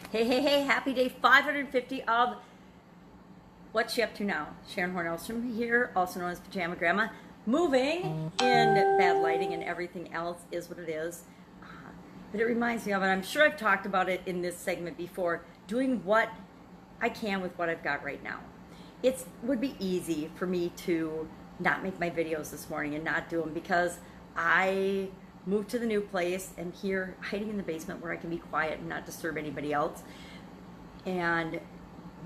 Hey, happy day 550 of What's She Up To Now? Sharon Horne-Ellstrom here, also known as Pajama Grandma. Moving in bad lighting and everything else is what it is. But it reminds me of, and I'm sure I've talked about it in this segment before, doing what I can with what I've got right now. It would be easy for me to not make my videos this morning and not do them because I moved to the new place and here hiding in the basement where I can be quiet and not disturb anybody else, and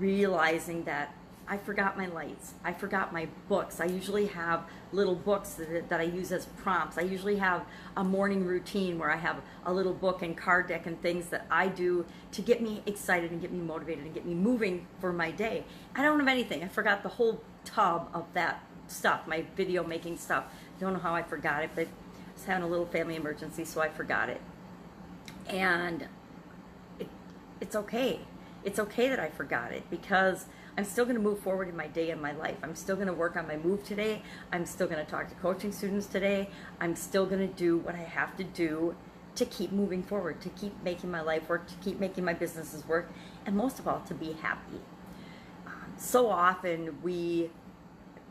realizing that I forgot my lights, I forgot my books. I usually have little books that I use as prompts. I usually have a morning routine where I have a little book and card deck and things that I do to get me excited and get me motivated and get me moving for my day. I don't have anything. I forgot the whole tub of that stuff, my video making stuff. Don't know how I forgot it, but I was having a little family emergency, so I forgot it. And it's okay. It's okay that I forgot it because I'm still going to move forward in my day and my life. I'm still going to work on my move today. I'm still going to talk to coaching students today. I'm still going to do what I have to do to keep moving forward, to keep making my life work, to keep making my businesses work, and most of all, to be happy. So often we,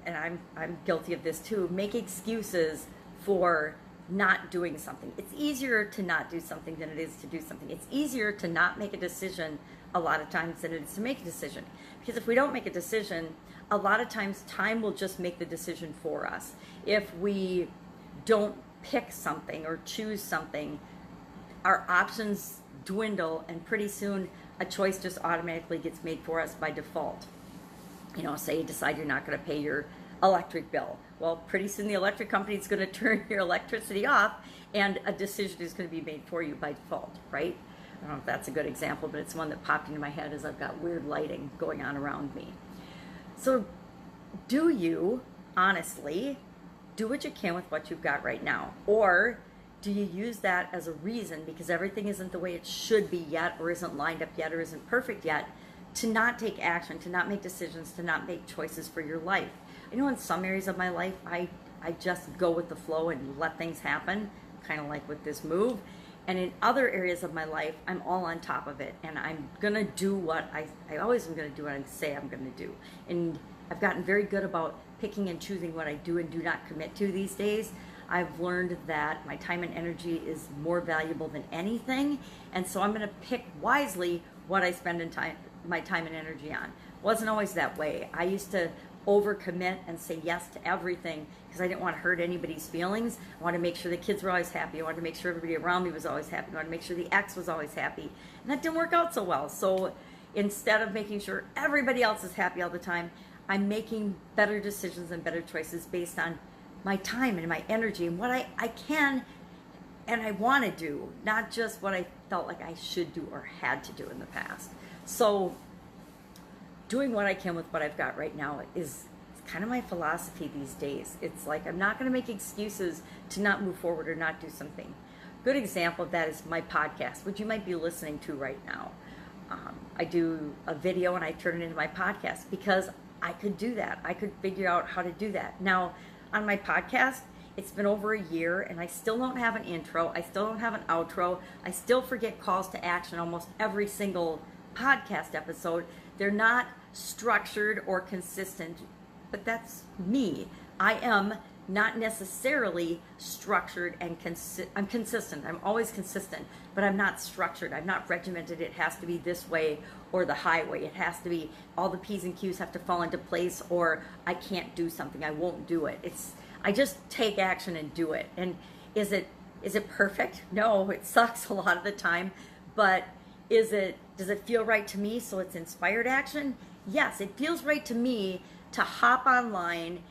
and I'm guilty of this too, make excuses for not doing something. It's easier to not do something than it is to do something. It's easier to not make a decision a lot of times than it is to make a decision. Because if we don't make a decision, a lot of times time will just make the decision for us. If we don't pick something or choose something, our options dwindle and pretty soon a choice just automatically gets made for us by default. You know, say you decide you're not going to pay your electric bill. Well, pretty soon the electric company is going to turn your electricity off and a decision is going to be made for you by default, right? I don't know if that's a good example, but it's one that popped into my head as I've got weird lighting going on around me. So do you, honestly, do what you can with what you've got right now? Or do you use that as a reason because everything isn't the way it should be yet, or isn't lined up yet, or isn't perfect yet, to not take action, to not make decisions, to not make choices for your life? You know, in some areas of my life, I just go with the flow and let things happen, kind of like with this move. And in other areas of my life, I'm all on top of it. And I'm going to do what I always am going to do what I say I'm going to do. And I've gotten very good about picking and choosing what I do and do not commit to these days. I've learned that my time and energy is more valuable than anything. And so I'm going to pick wisely what I spend my time and energy on. It wasn't always that way. I used to overcommit and say yes to everything because I didn't want to hurt anybody's feelings. I wanted to make sure the kids were always happy. I wanted to make sure everybody around me was always happy. I wanted to make sure the ex was always happy. And that didn't work out so well. So instead of making sure everybody else is happy all the time, I'm making better decisions and better choices based on my time and my energy and what I can and I want to do, not just what I felt like I should do or had to do in the past. So doing what I can with what I've got right now is kind of my philosophy these days. It's like I'm not going to make excuses to not move forward or not do something. Good example of that is my podcast, which you might be listening to right now. I do a video and I turn it into my podcast because I could do that. I could figure out how to do that. Now, on my podcast, it's been over a year and I still don't have an intro. I still don't have an outro. I still forget calls to action almost every single podcast episode. They're not structured or consistent, but that's me. I am not necessarily structured and I'm consistent. I'm always consistent, but I'm not structured. I'm not regimented. It has to be this way or the highway. It has to be, all the P's and Q's have to fall into place or I can't do something. I won't do it. I just take action and do it. And is it perfect? No, it sucks a lot of the time, but does it feel right to me? So it's inspired action? Yes, it feels right to me to hop online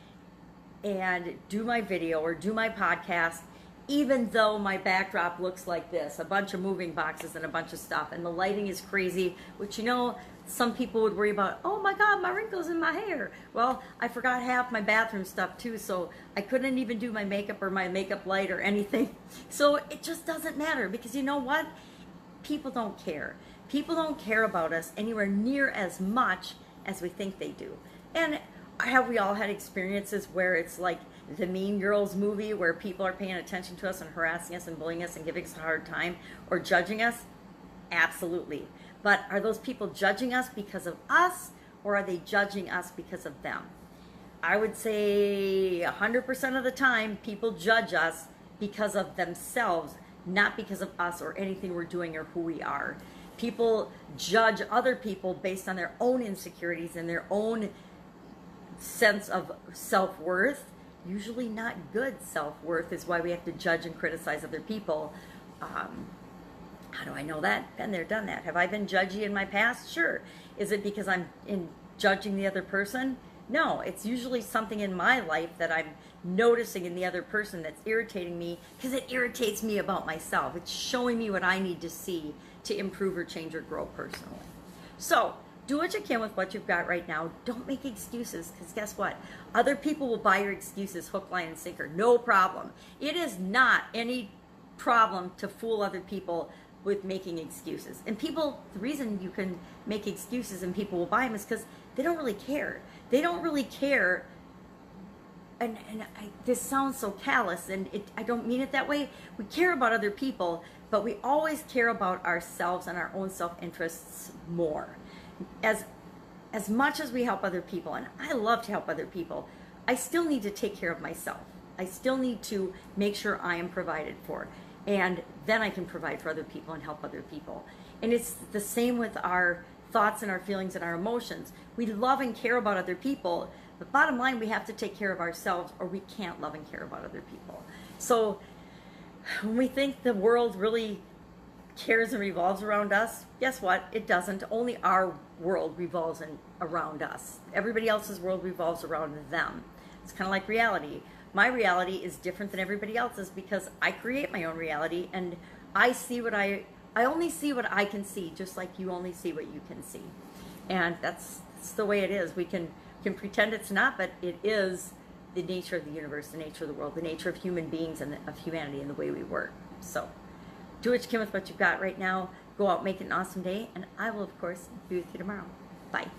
and do my video or do my podcast, even though my backdrop looks like this, a bunch of moving boxes and a bunch of stuff, and the lighting is crazy, which, you know, some people would worry about, oh my God, my wrinkles in my hair. Well, I forgot half my bathroom stuff too, so I couldn't even do my makeup or my makeup light or anything. So it just doesn't matter because you know what? People don't care. People don't care about us anywhere near as much as we think they do. And have we all had experiences where it's like the Mean Girls movie where people are paying attention to us and harassing us and bullying us and giving us a hard time or judging us? Absolutely. But are those people judging us because of us, or are they judging us because of them? I would say 100% of the time, people judge us because of themselves, not because of us or anything we're doing or who we are. People judge other people based on their own insecurities and their own sense of self-worth. Usually not good self-worth is why we have to judge and criticize other people. How do I know that? Been there, done that. Have I been judgy in my past? Sure. Is it because I'm judging the other person? No, it's usually something in my life that I'm noticing in the other person that's irritating me, because it irritates me about myself. It's showing me what I need to see to improve or change or grow personally. So do what you can with what you've got right now. Don't make excuses, because guess what? Other people will buy your excuses hook, line, and sinker. No problem. It is not any problem to fool other people with making excuses. And people, the reason you can make excuses and people will buy them is because they don't really care. They don't really care. This sounds so callous, and I don't mean it that way. We care about other people, but we always care about ourselves and our own self-interests more. As much as we help other people, and I love to help other people, I still need to take care of myself. I still need to make sure I am provided for. And then I can provide for other people and help other people. And it's the same with our thoughts and our feelings and our emotions. We love and care about other people, but bottom line, we have to take care of ourselves, or we can't love and care about other people. So when we think the world really cares and revolves around us, guess what? It doesn't. Only our world revolves around us. Everybody else's world revolves around them. It's kind of like reality. My reality is different than everybody else's because I create my own reality, and I see what I only see what I can see, just like you only see what you can see. And that's the way it is. We can pretend it's not, but it is the nature of the universe, the nature of the world, the nature of human beings and of humanity and the way we work. So do what you can with what you've got right now. Go out, make it an awesome day, and I will, of course, be with you tomorrow. Bye.